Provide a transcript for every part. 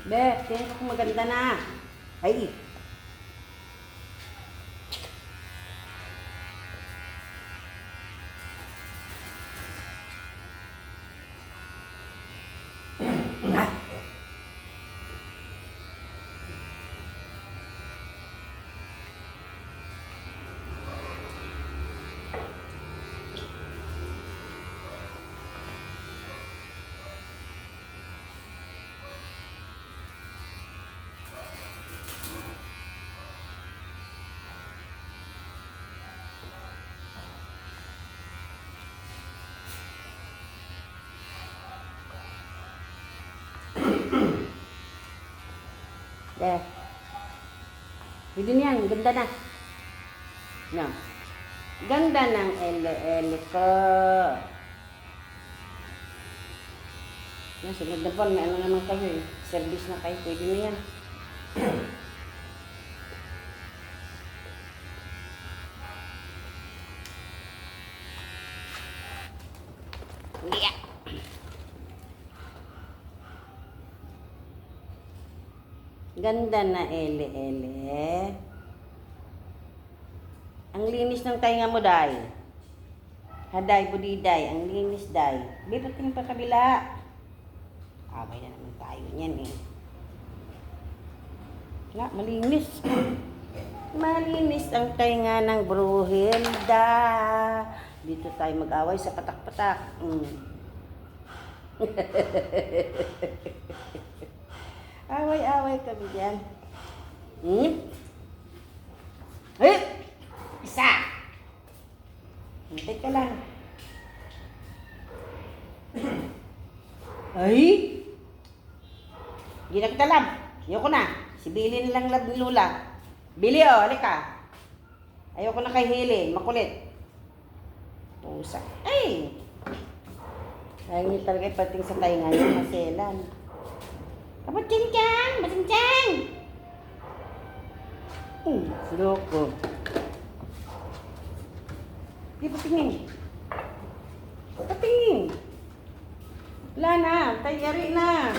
Be, tingnan ko maganda na. Ay. Ah. Deh. Pwede niyan, ganda na. No. Ganda ng ele-ele ko. Yan, sunod na buwan, may ano naman kayo eh. Service na kayo, pwede na yan. Yeah. Ganda na ele-ele. Ang linis ng tainga mo, Day. Haday, budiday. Ang linis, Day. Bipating pa kabila. Away na naman tayo niyan eh. Nga, malinis. Malinis ang tainga ng Bruhilda. Dito tayo mag-away sa patak-patak. Away-away kami dyan. Hey! Isa! Hintay ka lang. Ay! Hindi na kita lab. Ayoko na. Si Billy nilang lab ni Lula. Billy, oh, halika. Ayoko na kay Hili. Makulit. Pusa. Ay! Ayaw niyo talaga ipating sa tainga niya. Maselan. Kapachincang! Machincang! Loko. Di patingin. Patingin. Wala na. Tayari na.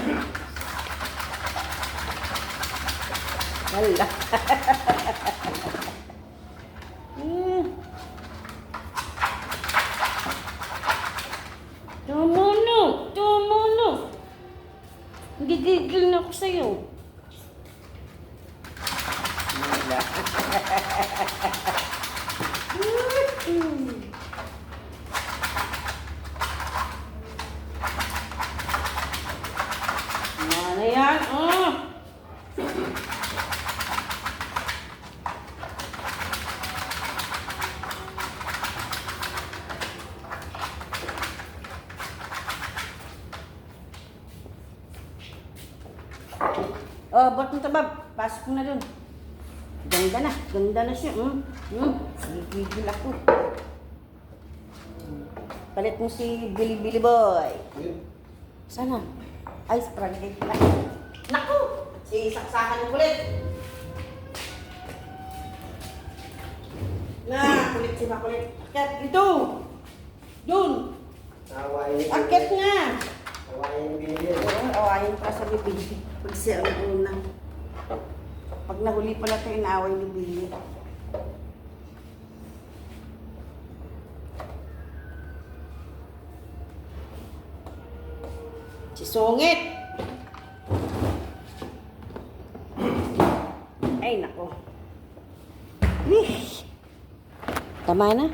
Wala. Tumuno. Tumuno. Gigigil na ako sa'yo. Wala. Ano yan? Oh! Oh, buat mo tabab. Pasok mo na dun. Ganda na. Ganda na siya. Gigil ako. Palit mo si Billy Boy. Sana? Ay, spragate lang. Naku! Si saksakan ng kulit. Na, kulit si makulit. Akyat, dito! Dun! Akyat nga! Awayin Billy. Awayin pa sa bibig. Pag siya ang una. Pag nahuli pala ito, inaaway ni Billy. Si Sungit! Ay, nako. Tama na.